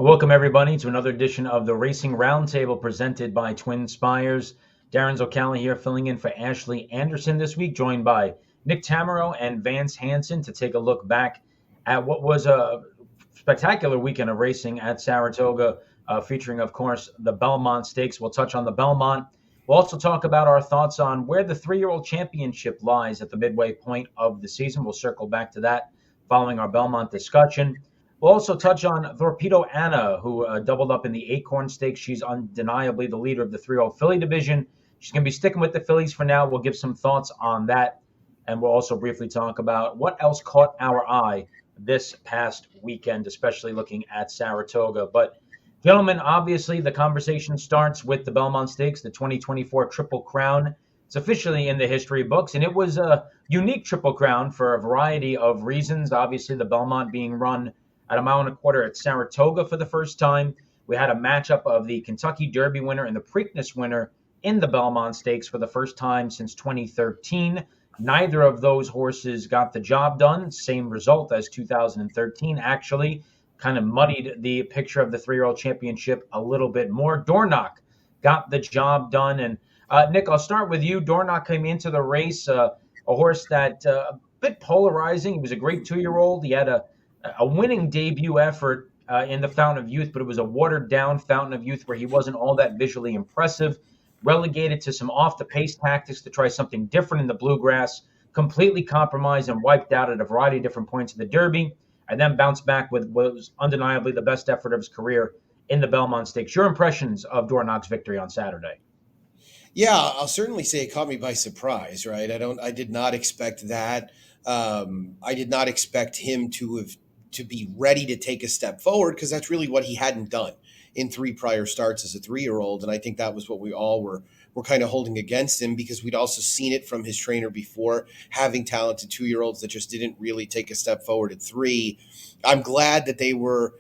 Welcome, everybody, to another edition of the Racing Roundtable presented by twinspires. Darren Zocali here, filling in for Ashley Anderson this week, joined by Nick Tamaro and Vance Hansen to take a look back at what was a spectacular weekend of racing at Saratoga, featuring, of course, the Belmont Stakes. We'll touch on the Belmont. We'll also talk about our thoughts on where the three-year-old championship lies at the midway point of the season. We'll circle back to that following our Belmont discussion. We'll also touch on Thorpedo Anna, who doubled up in the Acorn Stakes. She's undeniably the leader of the three-year-old filly division. She's going to be sticking with the fillies for now. We'll give some thoughts on that. And we'll also briefly talk about what else caught our eye this past weekend, especially looking at Saratoga. But, gentlemen, obviously the conversation starts with the Belmont Stakes, the 2024 Triple Crown. It's officially in the history books, and it was a unique Triple Crown for a variety of reasons. Obviously, the Belmont being run at a mile and a quarter at Saratoga for the first time. We had a matchup of the Kentucky Derby winner and the Preakness winner in the Belmont Stakes for the first time since 2013. Neither of those horses got the job done. Same result as 2013, actually. Kind of muddied the picture of the three-year-old championship a little bit more. Dorno got the job done. And Nick, I'll start with you. Dorno came into the race, a horse that a bit polarizing. He was a great two-year-old. He had a winning debut effort in the Fountain of Youth, but it was a watered-down Fountain of Youth where he wasn't all that visually impressive. Relegated to some off-the-pace tactics to try something different in the Bluegrass, completely compromised and wiped out at a variety of different points of the Derby, and then bounced back with what was undeniably the best effort of his career in the Belmont Stakes. Your impressions of Dornock's victory on Saturday? Yeah, I'll certainly say it caught me by surprise, right? I did not expect that. I did not expect him to be ready to take a step forward because that's really what he hadn't done in three prior starts as a 3-year-old. And I think that was what we all were kind of holding against him because we'd also seen it from his trainer before, having talented 2-year-olds that just didn't really take a step forward at 3. I'm glad that they were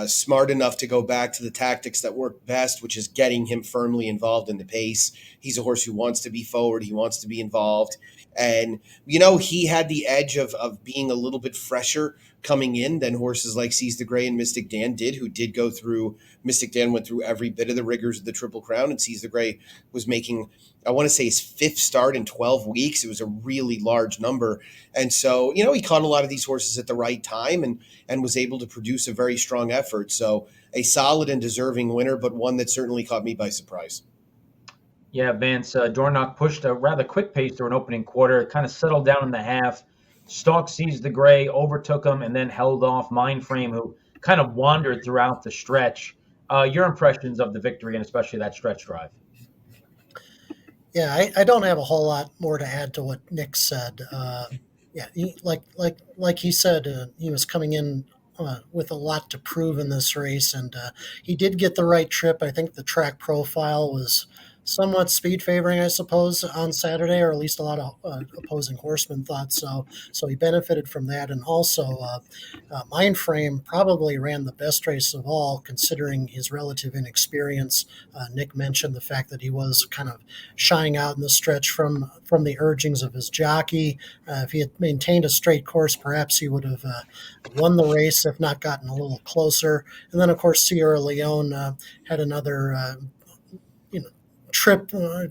smart enough to go back to the tactics that work best, which is getting him firmly involved in the pace. He's a horse who wants to be forward. He wants to be involved. And, he had the edge of being a little bit fresher coming in than horses like Seize the Grey and Mystic Dan did, who did go through. Mystic Dan went through every bit of the rigors of the Triple Crown, and Seize the Grey was making, I want to say, his 5th start in 12 weeks. It was a really large number. And so, he caught a lot of these horses at the right time and was able to produce a very strong effort. So a solid and deserving winner, but one that certainly caught me by surprise. Yeah, Vance, Dornock pushed a rather quick pace through an opening quarter. It kind of settled down in the half. Stalk Seized the Gray, overtook him, and then held off Mindframe, who kind of wandered throughout the stretch. Your impressions of the victory and especially that stretch drive? Yeah, I don't have a whole lot more to add to what Nick said. Yeah, like he said, he was coming in with a lot to prove in this race, and he did get the right trip. I think the track profile was somewhat speed favoring, I suppose, on Saturday, or at least a lot of opposing horsemen thought so. So he benefited from that, and also Mindframe probably ran the best race of all, considering his relative inexperience. Nick mentioned the fact that he was kind of shying out in the stretch from the urgings of his jockey. If he had maintained a straight course, perhaps he would have won the race, if not gotten a little closer. And then, of course, Sierra Leone had another trip that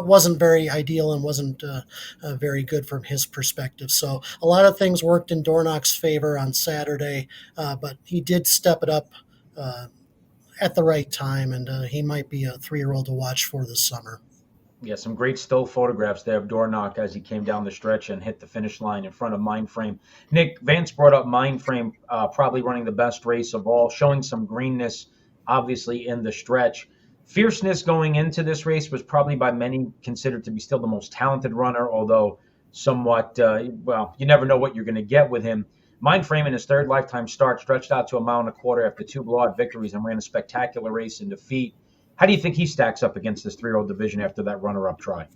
wasn't very ideal and wasn't very good from his perspective. So a lot of things worked in Dornock's favor on Saturday, but he did step it up at the right time, and he might be a 3-year-old to watch for this summer. Yeah, some great still photographs there of Dornock as he came down the stretch and hit the finish line in front of Mindframe. Nick, Vance brought up Mindframe, probably running the best race of all, showing some greenness, obviously, in the stretch. Fierceness going into this race was probably by many considered to be still the most talented runner, although somewhat, you never know what you're going to get with him. Mindframe in his 3rd lifetime start stretched out to a mile and a quarter after 2 blowout victories and ran a spectacular race in defeat. How do you think he stacks up against this 3-year-old division after that runner-up try?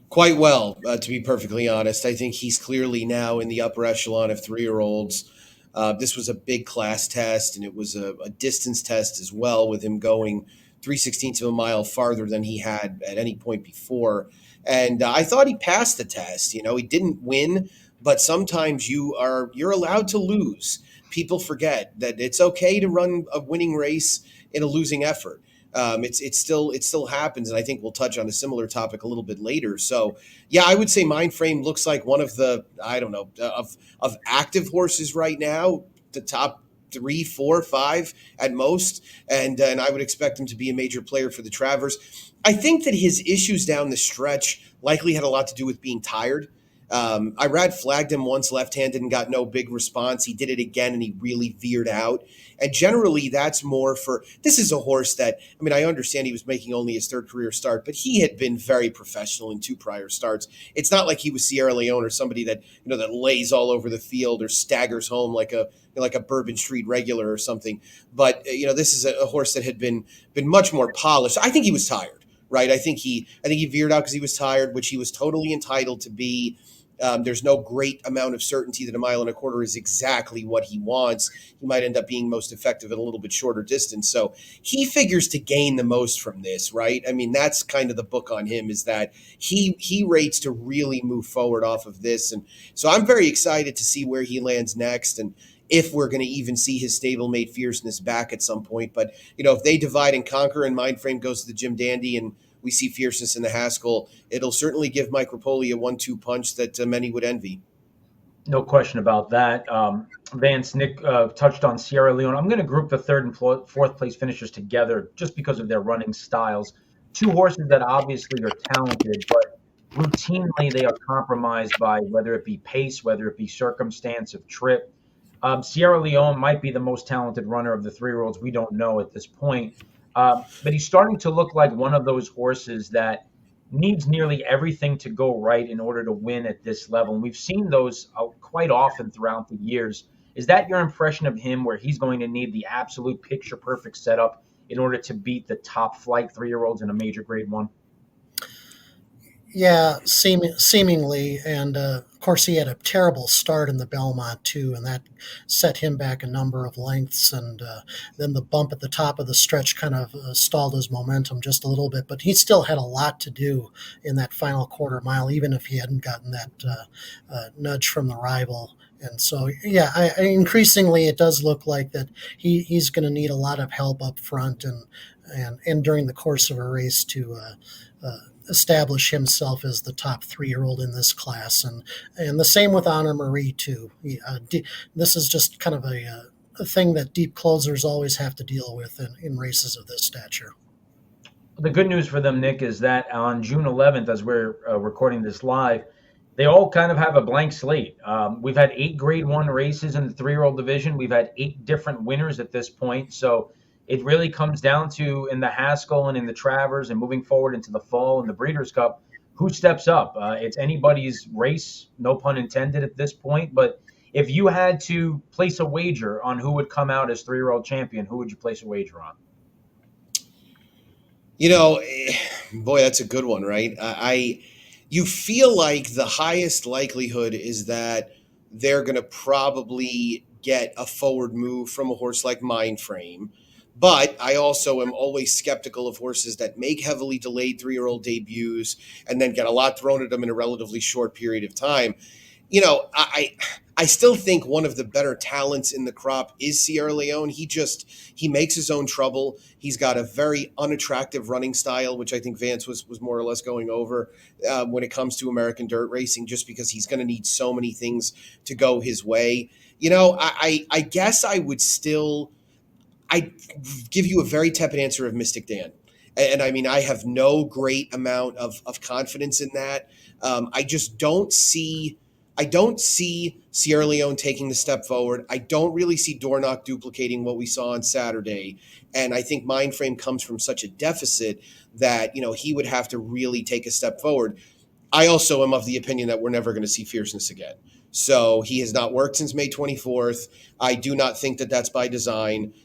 Quite well, to be perfectly honest. I think he's clearly now in the upper echelon of 3-year-olds. This was a big class test, and it was a distance test as well, with him going 3/16 of a mile farther than he had at any point before. And I thought he passed the test. He didn't win, but sometimes you're allowed to lose. people forget that it's okay to run a winning race in a losing effort. It still happens, and I think we'll touch on a similar topic a little bit later. So, yeah, I would say Mindframe looks like one of the, I don't know, of active horses right now, the top 3, 4, 5 at most, and I would expect him to be a major player for the Travers. I think that his issues down the stretch likely had a lot to do with being tired. Irad flagged him once left-handed and got no big response. He did it again and he really veered out. And generally, that's more for – this is a horse that – I mean, I understand he was making only his third career start, but he had been very professional in 2 prior starts. It's not like he was Sierra Leone or somebody that, that lays all over the field or staggers home like a Bourbon Street regular or something. But, this is a horse that had been much more polished. I think he was tired, right? I think he veered out because he was tired, which he was totally entitled to be. There's no great amount of certainty that 1.25 miles is exactly what he wants. He might end up being most effective at a little bit shorter distance. So he figures to gain the most from this, right? I mean, that's kind of the book on him, is that he rates to really move forward off of this. And so I'm very excited to see where he lands next and if we're going to even see his stablemate Fierceness back at some point. But, if they divide and conquer and Mindframe goes to the Jim Dandy and we see Fierceness in the Haskell, it'll certainly give Mike Rapoli a 1-2 punch that many would envy. No question about that. Vance, Nick touched on Sierra Leone. I'm going to group the third and fourth place finishers together just because of their running styles. 2 horses that obviously are talented, but routinely they are compromised by whether it be pace, whether it be circumstance of trip. Sierra Leone might be the most talented runner of the 3-year-olds. We don't know at this point. But he's starting to look like one of those horses that needs nearly everything to go right in order to win at this level. And we've seen those quite often throughout the years. Is that your impression of him, where he's going to need the absolute picture-perfect setup in order to beat the top flight 3-year-olds in a major Grade 1? Yeah, seemingly. And, of course, he had a terrible start in the Belmont, too, and that set him back a number of lengths. And then the bump at the top of the stretch kind of stalled his momentum just a little bit. But he still had a lot to do in that final quarter mile, even if he hadn't gotten that nudge from the rival. And so, yeah, increasingly it does look like that he's going to need a lot of help up front and during the course of a race to establish himself as the top 3-year-old in this class, and the same with Honor Marie too. This is just kind of a thing that deep closers always have to deal with in races of this stature. The good news for them, Nick, is that on June 11th, as we're recording this live, they all kind of have a blank slate. We've had 8 Grade 1 races in the 3-year-old division. We've had 8 different winners at this point. So it really comes down to, in the Haskell and in the Travers and moving forward into the fall and the Breeders' Cup, who steps up. It's anybody's race, no pun intended at this point. But if you had to place a wager on who would come out as 3-year-old champion, who would you place a wager on? Boy, that's a good one, right? You feel like the highest likelihood is that they're going to probably get a forward move from a horse like Mindframe. But I also am always skeptical of horses that make heavily delayed 3-year-old debuts and then get a lot thrown at them in a relatively short period of time. I still think one of the better talents in the crop is Sierra Leone. He makes his own trouble. He's got a very unattractive running style, which I think Vance was more or less going over when it comes to American dirt racing, just because he's going to need so many things to go his way. I guess I give you a very tepid answer of Mystic Dan. And I mean, I have no great amount of confidence in that. I don't see Sierra Leone taking the step forward. I don't really see Dorno duplicating what we saw on Saturday. And I think Mindframe comes from such a deficit that, he would have to really take a step forward. I also am of the opinion that we're never going to see Fierceness again. So he has not worked since May 24th. I do not think that that's by design.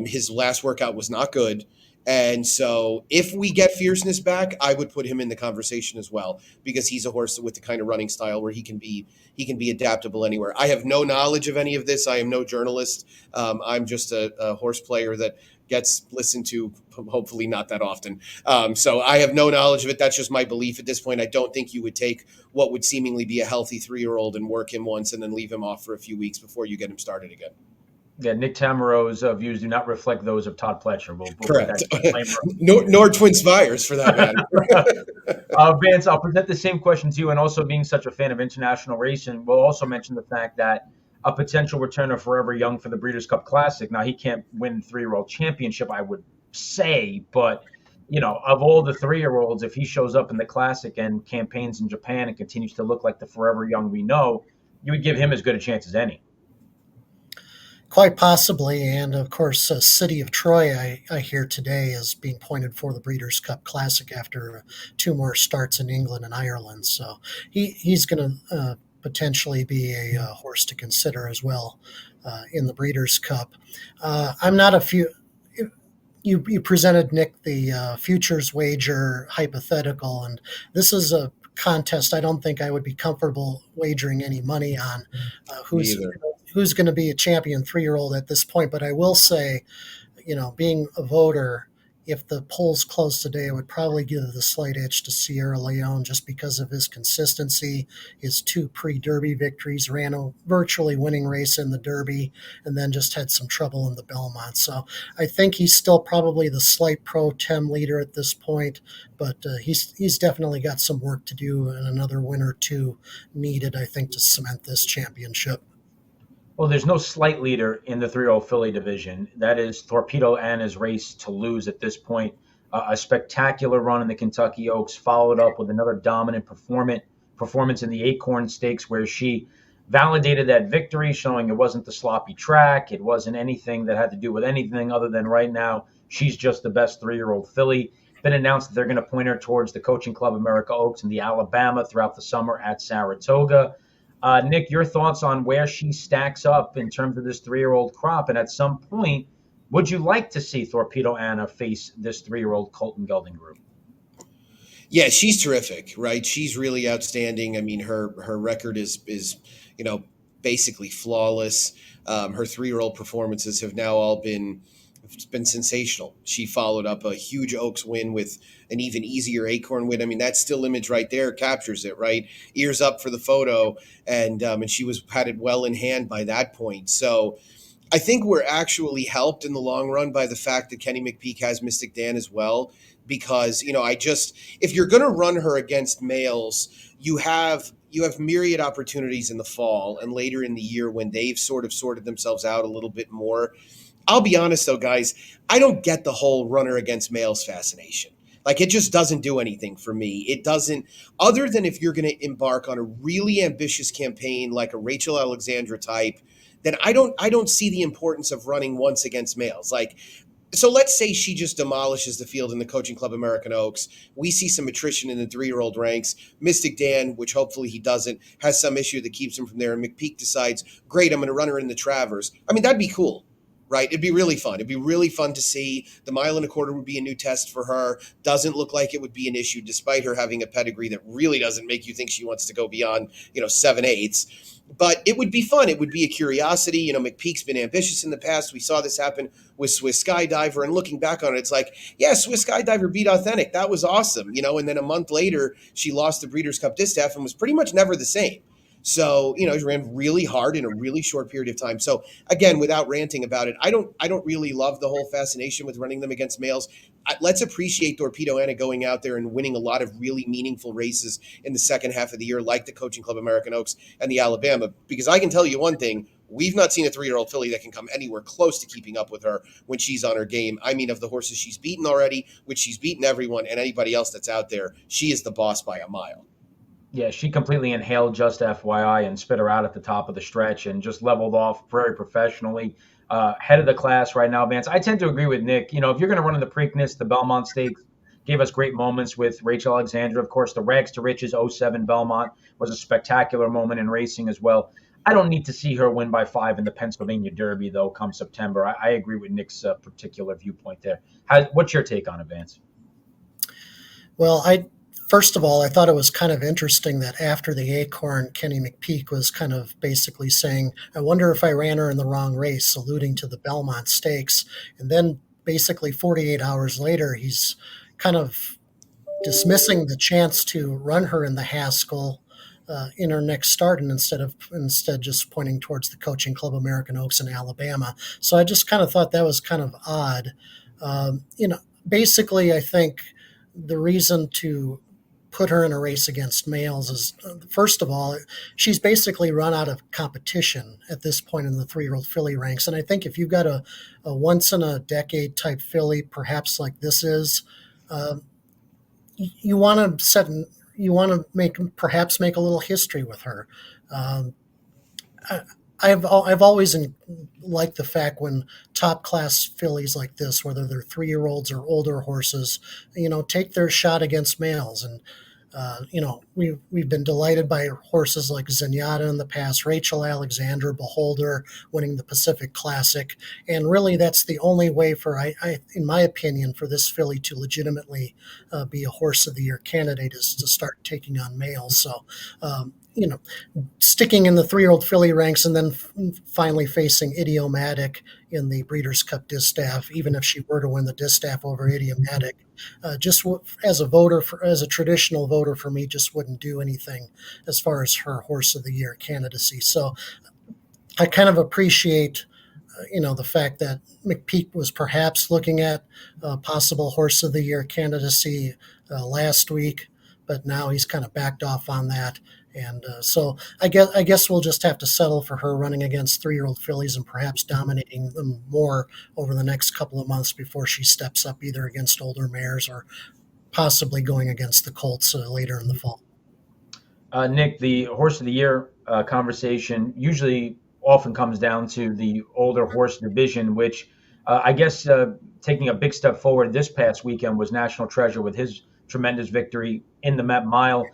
His last workout was not good. And so if we get Fierceness back, I would put him in the conversation as well, because he's a horse with the kind of running style where he can be adaptable anywhere. I have no knowledge of any of this. I am no journalist. I'm just a horse player that gets listened to, hopefully not that often. So I have no knowledge of it. That's just my belief at this point. I don't think you would take what would seemingly be a healthy 3-year-old and work him once and then leave him off for a few weeks before you get him started again. Yeah, Nick Tamaro's views do not reflect those of Todd Pletcher. We'll put that Correct. disclaimer. Nor twinspires for that matter. Vance, I'll present the same question to you, and also being such a fan of international racing, we'll also mention the fact that a potential return of Forever Young for the Breeders' Cup Classic. Now, he can't win 3-year-old championship, I would say, but of all the 3-year-olds, if he shows up in the Classic and campaigns in Japan and continues to look like the Forever Young we know, you would give him as good a chance as any. Quite possibly, and of course, City of Troy, I hear today, is being pointed for the Breeders' Cup Classic after 2 more starts in England and Ireland. So he's going to potentially be a horse to consider as well in the Breeders' Cup. I'm not a few. You presented, Nick, the futures wager hypothetical, and this is a contest I don't think I would be comfortable wagering any money on. Who's going to be a champion 3-year-old at this point? But I will say, being a voter, if the polls close today, I would probably give the slight edge to Sierra Leone just because of his consistency, his 2 pre-Derby victories, ran a virtually winning race in the Derby, and then just had some trouble in the Belmont. So I think he's still probably the slight pro-tem leader at this point, but he's definitely got some work to do and another win or 2 needed, I think, to cement this championship. Well, there's no slight leader in the 3-year-old filly division. That is Thorpedo Anna's race to lose at this point. A spectacular run in the Kentucky Oaks, followed up with another dominant performance in the Acorn Stakes, where she validated that victory, showing it wasn't the sloppy track. It wasn't anything that had to do with anything other than right now she's just the best 3-year-old filly. Been announced that they're going to point her towards the Coaching Club America Oaks in the Alabama throughout the summer at Saratoga. Nick, your thoughts on where she stacks up in terms of this 3-year-old crop, and at some point, would you like to see Thorpedo Anna face this 3-year-old Colton Gelding group? Yeah, she's terrific, right? She's really outstanding. I mean, her record is basically flawless. Her 3-year-old performances have now all been sensational. She followed up a huge Oaks win with an even easier Acorn win. I mean, that still image right there captures it, right? Ears up for the photo, and she had it well in hand by that point. So I think we're actually helped in the long run by the fact that Kenny McPeek has Mystic Dan as well, because if you're going to run her against males, you have myriad opportunities in the fall and later in the year when they've sort of sorted themselves out a little bit more. I'll be honest, though, guys, I don't get the whole runner against males fascination. Like, it just doesn't do anything for me. It doesn't, other than if you're going to embark on a really ambitious campaign like a Rachel Alexandra type, then I don't see the importance of running once against males. Like, so let's say she just demolishes the field in the Coaching Club American Oaks. We see some attrition in the 3-year-old ranks. Mystic Dan, which hopefully he doesn't, has some issue that keeps him from there. And McPeek decides, great, I'm going to run her in the Travers. I mean, that'd be cool. Right? It'd be really fun. It'd be really fun to see. The 1.25 miles would be a new test for her. Doesn't look like it would be an issue, despite her having a pedigree that really doesn't make you think she wants to go beyond, 7/8. But it would be fun. It would be a curiosity. McPeek's been ambitious in the past. We saw this happen with Swiss Skydiver. And looking back on it, it's like, yeah, Swiss Skydiver beat Authentic. That was awesome. And then a month later, she lost the Breeders' Cup Distaff and was pretty much never the same. So, she ran really hard in a really short period of time. So again, without ranting about it, I don't really love the whole fascination with running them against males. Let's appreciate Thorpedo Anna going out there and winning a lot of really meaningful races in the second half of the year, like the Coaching Club American Oaks and the Alabama, because I can tell you one thing, we've not seen a 3-year-old filly that can come anywhere close to keeping up with her when she's on her game. I mean, of the horses she's beaten already, which she's beaten everyone, and anybody else that's out there, she is the boss by a mile. Yeah, she completely inhaled Just FYI and spit her out at the top of the stretch and just leveled off very professionally. Head of the class right now, Vance. I tend to agree with Nick. If you're going to run in the Preakness, the Belmont Stakes gave us great moments with Rachel Alexandra. Of course, the Rags to Riches 07 Belmont was a spectacular moment in racing as well. I don't need to see her win by 5 in the Pennsylvania Derby, though, come September. I agree with Nick's particular viewpoint there. What's your take on it, Vance? Well, First of all, I thought it was kind of interesting that after the Acorn, Kenny McPeek was kind of basically saying, I wonder if I ran her in the wrong race, alluding to the Belmont Stakes. And then basically 48 hours later, he's kind of dismissing the chance to run her in the Haskell in her next start, and instead just pointing towards the Coaching Club American Oaks in Alabama. So I just kind of thought that was kind of odd. Basically, I think the reason to put her in a race against males is, first of all, she's basically run out of competition at this point in the 3-year-old filly ranks. And I think if you've got a once in a decade type filly, perhaps like this is, you want to perhaps make a little history with her. I've always liked the fact when top class fillies like this, whether they're 3-year-olds or older horses, take their shot against males. And we've been delighted by horses like Zenyatta in the past, Rachel Alexander, Beholder winning the Pacific Classic, and really that's the only way for in my opinion, for this filly to legitimately be a Horse of the Year candidate is to start taking on males. So. Sticking in the 3-year-old filly ranks and then finally facing Idiomatic in the Breeders' Cup Distaff, even if she were to win the Distaff over Idiomatic, just as a traditional voter for me, just wouldn't do anything as far as her Horse of the Year candidacy. So I kind of appreciate the fact that McPeak was perhaps looking at possible Horse of the Year candidacy last week, but now he's kind of backed off on that. And so I guess we'll just have to settle for her running against 3-year-old fillies and perhaps dominating them more over the next couple of months before she steps up either against older mares or possibly going against the colts later in the fall. Nick, the Horse of the Year conversation usually often comes down to the older horse division, which I guess taking a big step forward this past weekend was National Treasure with his tremendous victory in the Met Mile.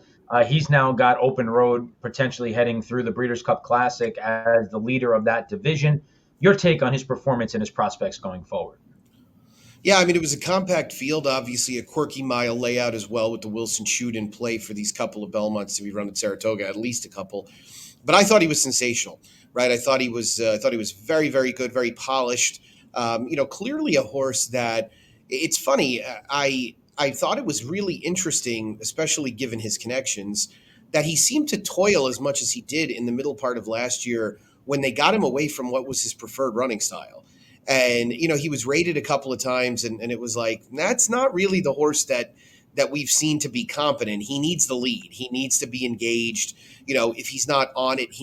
He's now got open road, potentially heading through the Breeders' Cup Classic as the leader of that division. Your take on his performance and his prospects going forward? Yeah, I mean, it was a compact field, obviously a quirky mile layout as well with the Wilson chute in play for these couple of Belmonts to be run at Saratoga, at least a couple. But I thought he was sensational, right? I thought he was very, very good, very polished. Clearly a horse that it's funny. I thought it was really interesting, especially given his connections, that he seemed to toil as much as he did in the middle part of last year when they got him away from what was his preferred running style. And, he was rated a couple of times and it was like, that's not really the horse that we've seen to be competent. He needs the lead. He needs to be engaged. If he's not on it, if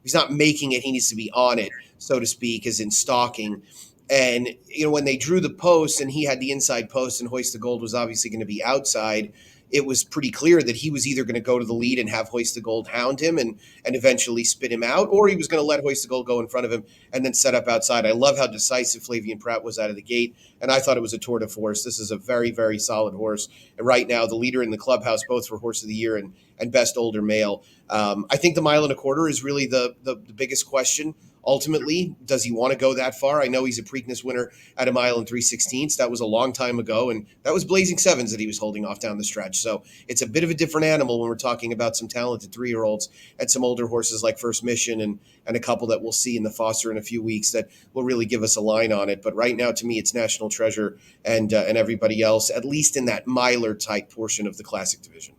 he's not making it, he needs to be on it, so to speak, as in stalking. And, when they drew the post and he had the inside post and Hoist the Gold was obviously going to be outside, it was pretty clear that he was either going to go to the lead and have Hoist the Gold hound him and eventually spit him out, or he was going to let Hoist the Gold go in front of him and then set up outside. I love how decisive Flavian Pratt was out of the gate, and I thought it was a tour de force. This is a very, very solid horse. And right now, the leader in the clubhouse, both for Horse of the Year and Best Older Male. I think the 1.25 miles is really the biggest question. Ultimately, does he want to go that far? I know he's a Preakness winner at 1 mile and 3/16. That was a long time ago, and that was Blazing Sevens that he was holding off down the stretch. So it's a bit of a different animal when we're talking about some talented 3-year-olds and some older horses like First Mission and a couple that we'll see in the Foster in a few weeks that will really give us a line on it. But right now, to me, it's National Treasure and everybody else, at least in that miler type portion of the Classic division.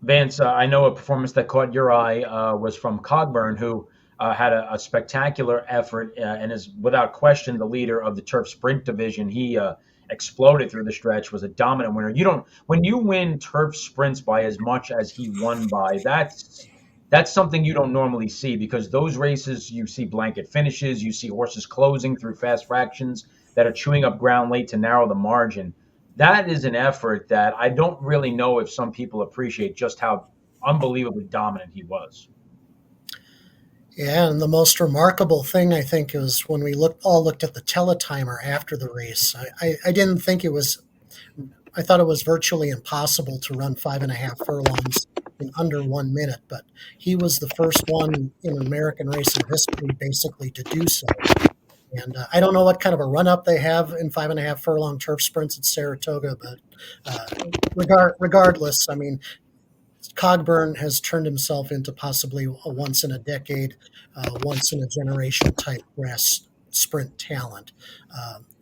Vance, I know a performance that caught your eye was from Cogburn, who had a spectacular effort and is without question the leader of the turf sprint division. He exploded through the stretch, was a dominant winner. When you win turf sprints by as much as he won by, that's something you don't normally see, because those races you see blanket finishes, you see horses closing through fast fractions that are chewing up ground late to narrow the margin. That is an effort that I don't really know if some people appreciate just how unbelievably dominant he was. Yeah, and the most remarkable thing, I think, is when we all looked at the teletimer after the race. I didn't think I thought it was virtually impossible to run 5.5 furlongs in under 1 minute, but he was the first one in American racing history basically to do so. And I don't know what kind of a run-up they have in 5.5 furlong turf sprints at Saratoga, but regardless, I mean, Cogburn has turned himself into possibly a once-in-a-decade, once-in-a-generation type sprint talent.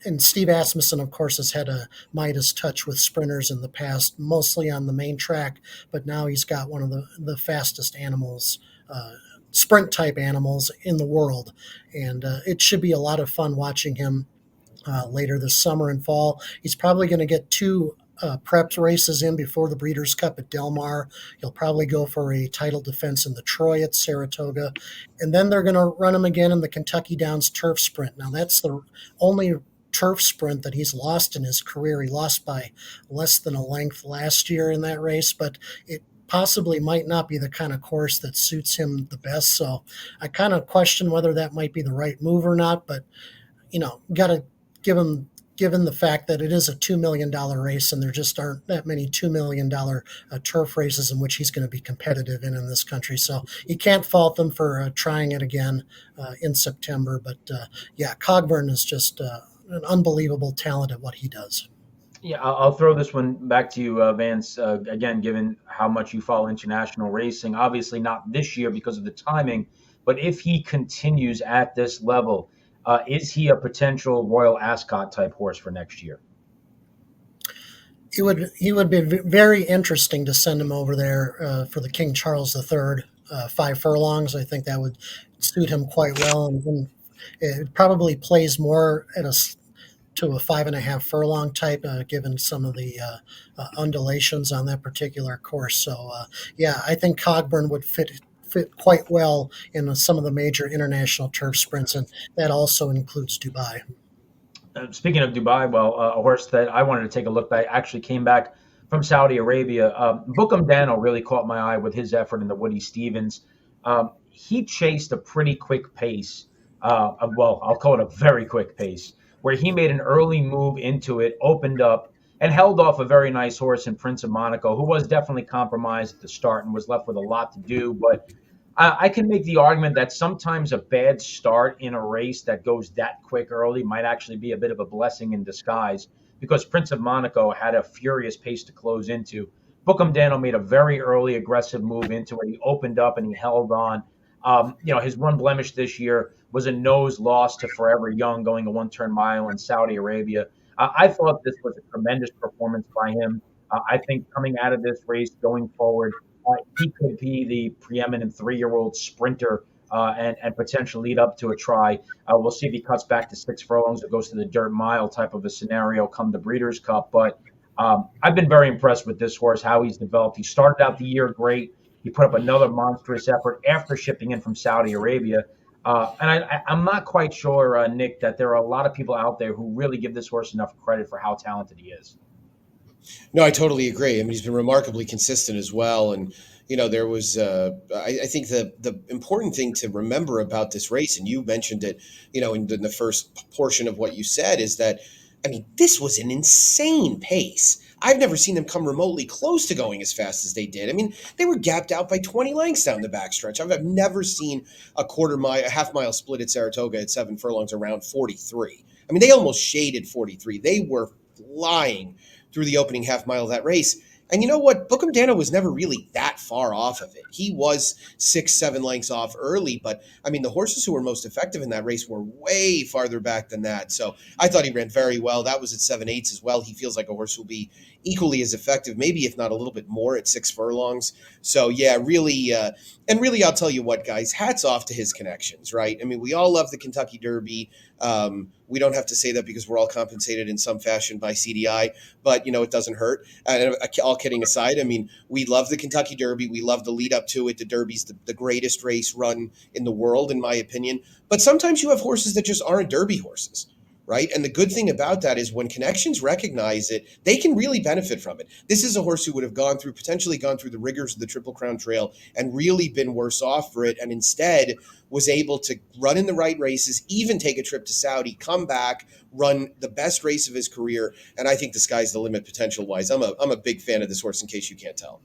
And Steve Asmussen, of course, has had a Midas touch with sprinters in the past, mostly on the main track, but now he's got one of the fastest animals, sprint type animals in the world. And it should be a lot of fun watching him later this summer and fall. He's probably going to get two prep races in before the Breeders' Cup at Del Mar. He'll probably go for a title defense in the Troy at Saratoga. And then they're going to run him again in the Kentucky Downs Turf Sprint. Now, that's the only turf sprint that he's lost in his career. He lost by less than a length last year in that race, but it possibly might not be the kind of course that suits him the best. So I kind of question whether that might be the right move or not, but got to give him, given the fact that it is a $2 million race and there just aren't that many $2 million turf races in which he's going to be competitive in this country. So you can't fault them for trying it again in September. But Cogburn is just an unbelievable talent at what he does. Yeah, I'll throw this one back to you, Vance. Again, given how much you follow international racing, obviously not this year because of the timing, but if he continues at this level, is he a potential Royal Ascot type horse for next year? He would be very interesting to send him over there for the King Charles III 5 furlongs. I think that would suit him quite well, and it probably plays more at to a 5.5 furlong type, given some of the undulations on that particular course. So, I think Cogburn would fit quite well in some of the major international turf sprints, and that also includes Dubai. Speaking of Dubai, a horse that I wanted to take a look at actually came back from Saudi Arabia. Bookham Dano really caught my eye with his effort in the Woody Stevens. He chased a pretty quick pace. I'll call it a very quick pace, where he made an early move into it, opened up, and held off a very nice horse in Prince of Monaco, who was definitely compromised at the start and was left with a lot to do. But I can make the argument that sometimes a bad start in a race that goes that quick early might actually be a bit of a blessing in disguise, because Prince of Monaco had a furious pace to close into. Bookham Dano made a very early aggressive move into it. He opened up and he held on. His one blemish this year was a nose loss to Forever Young going a one-turn mile in Saudi Arabia. I thought this was a tremendous performance by him. I think coming out of this race going forward, he could be the preeminent 3-year-old sprinter and potentially lead up to a try. We'll see if he cuts back to 6 furlongs or goes to the dirt mile type of a scenario come the Breeders' Cup. But I've been very impressed with this horse, how he's developed. He started out the year great. He put up another monstrous effort after shipping in from Saudi Arabia. And I'm not quite sure, Nick, that there are a lot of people out there who really give this horse enough credit for how talented he is. No, I totally agree. I mean, he's been remarkably consistent as well. And, there was, I think the important thing to remember about this race, and you mentioned it, in the first portion of what you said, is that, this was an insane pace. I've never seen them come remotely close to going as fast as they did. They were gapped out by 20 lengths down the backstretch. I've never seen a half mile split at Saratoga at 7 furlongs around 43. They almost shaded 43. They were flying through the opening half mile of that race. And you know what? Bookham Dano was never really that far off of it. He was 6-7 lengths off early, but the horses who were most effective in that race were way farther back than that. So I thought he ran very well. That was at 7/8 as well. He feels like a horse who will be equally as effective, maybe if not a little bit more at 6 furlongs. So really, I'll tell you what, guys, hats off to his connections, right? We all love the Kentucky Derby. We don't have to say that because we're all compensated in some fashion by CDI, but it doesn't hurt. And all kidding aside, we love the Kentucky Derby. We love the lead up to it. The Derby's the greatest race run in the world, in my opinion. But sometimes you have horses that just aren't Derby horses, right? And the good thing about that is when connections recognize it, they can really benefit from it. This is a horse who would have potentially gone through the rigors of the Triple Crown Trail and really been worse off for it, and instead was able to run in the right races, even take a trip to Saudi, come back, run the best race of his career. And I think the sky's the limit potential-wise. I'm a big fan of this horse, in case you can't tell.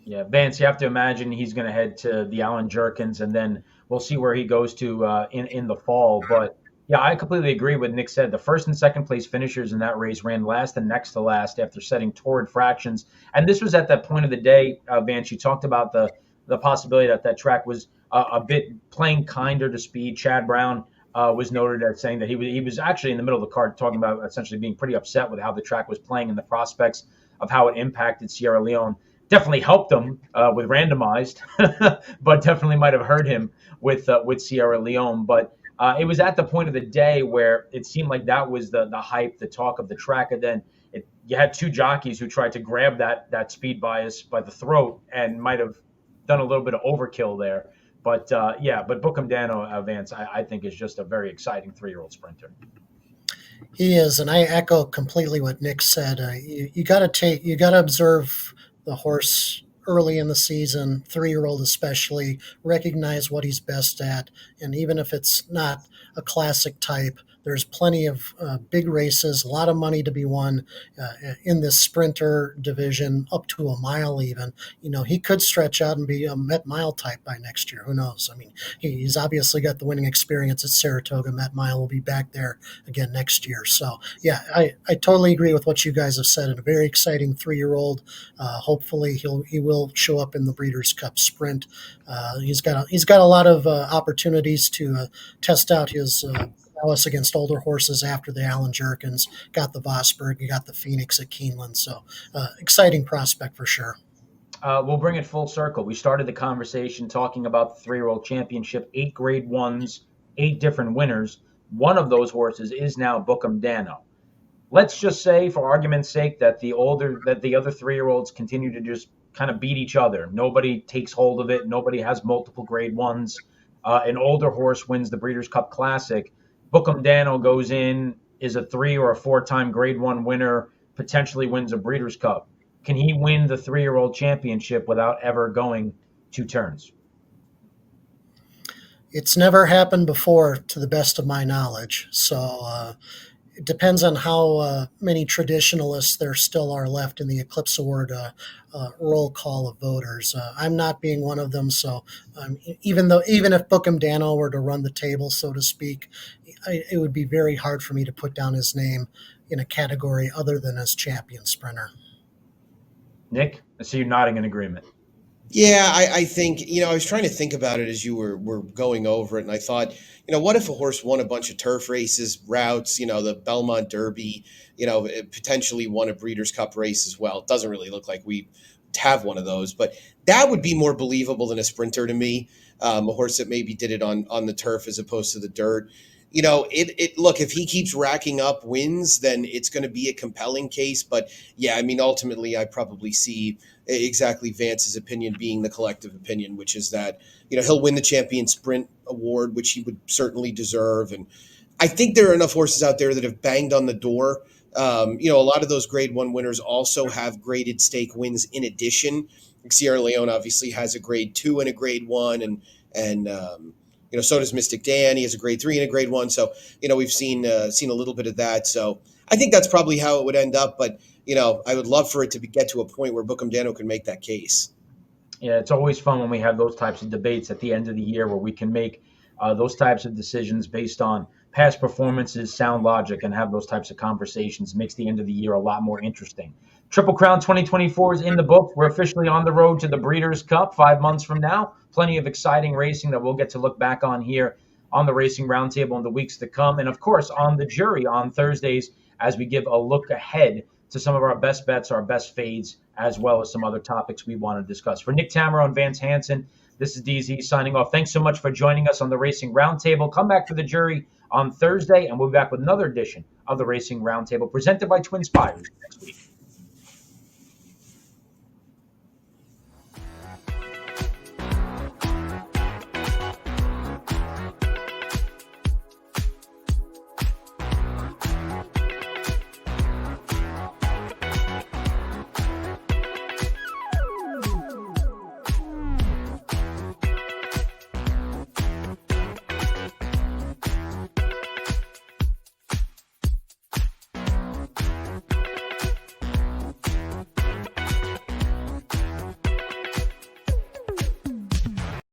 Yeah, Vance, you have to imagine he's going to head to the Allen Jerkins, and then we'll see where he goes to in the fall. But yeah, I completely agree with Nick said. The first and second place finishers in that race ran last and next to last after setting torrid fractions. And this was at that point of the day, Vance, you talked about the possibility that track was a bit playing kinder to speed. Chad Brown was noted as saying that he was actually in the middle of the card talking about essentially being pretty upset with how the track was playing and the prospects of how it impacted Sierra Leone. Definitely helped him with randomized, but definitely might have hurt him with Sierra Leone. But it was at the point of the day where it seemed like that was the hype, the talk of the track, and then you had two jockeys who tried to grab that speed bias by the throat and might have done a little bit of overkill there. But but Bookham Dano, Vance, I think is just a very exciting 3-year-old sprinter. He is, and I echo completely what Nick said. You got to observe the horse early in the season, 3-year-old especially, recognize what he's best at, and even if it's not a classic type, there's plenty of big races, a lot of money to be won in this sprinter division, up to a mile even. He could stretch out and be a Met Mile type by next year. Who knows? I mean, he's obviously got the winning experience at Saratoga. Met Mile will be back there again next year. So, yeah, I totally agree with what you guys have said. And a very exciting 3-year-old. Hopefully he will show up in the Breeders' Cup Sprint. He's got a lot of opportunities to test out his prowess against older horses after the Allen Jerkins, got the Vosburg, you got the Phoenix at Keeneland. So exciting prospect for sure. We'll bring it full circle. We started the conversation talking about the 3-year-old championship, 8 grade ones, 8 different winners. One of those horses is now Bookham Dano. Let's just say, for argument's sake, that the other 3-year-olds continue to just kind of beat each other. Nobody takes hold of it. Nobody has multiple grade ones. An older horse wins the Breeders' Cup Classic. Bookham Dano goes in, is a 3 or a 4-time grade 1 winner, potentially wins a Breeders' Cup. Can he win the 3-year-old championship without ever going 2 turns? It's never happened before, to the best of my knowledge. So it depends on how many traditionalists there still are left in the Eclipse Award roll call of voters. I'm not being one of them. So even if Bookham Dano were to run the table, so to speak, it would be very hard for me to put down his name in a category other than as champion sprinter. Nick, I see you nodding in agreement. Yeah, I think, I was trying to think about it as you were going over it, and I thought, what if a horse won a bunch of turf races, routes, the Belmont Derby, it potentially won a Breeders' Cup race as well. It doesn't really look like we have one of those, but that would be more believable than a sprinter to me, a horse that maybe did it on the turf as opposed to the dirt. Look, if he keeps racking up wins, then it's going to be a compelling case. But yeah, I mean, ultimately, I probably see exactly Vance's opinion being the collective opinion, which is that, he'll win the champion sprint award, which he would certainly deserve. And I think there are enough horses out there that have banged on the door. A lot of those grade 1 winners also have graded stake wins in addition. Sierra Leone obviously has a grade 2 and a grade 1, and so does Mystic Dan. He has a grade 3 and a grade 1. So, we've seen a little bit of that. So I think that's probably how it would end up. But, I would love for it to get to a point where Bookham Dano can make that case. Yeah, it's always fun when we have those types of debates at the end of the year where we can make those types of decisions based on past performances, sound logic, and have those types of conversations. It makes the end of the year a lot more interesting. Triple Crown 2024 is in the book. We're officially on the road to the Breeders' Cup 5 months from now. Plenty of exciting racing that we'll get to look back on here on the Racing Roundtable in the weeks to come. And, of course, on the jury on Thursdays as we give a look ahead to some of our best bets, our best fades, as well as some other topics we want to discuss. For Nick Tamero and Vance Hansen, this is DZ signing off. Thanks so much for joining us on the Racing Roundtable. Come back for the jury on Thursday, and we'll be back with another edition of the Racing Roundtable presented by Twinspires next week.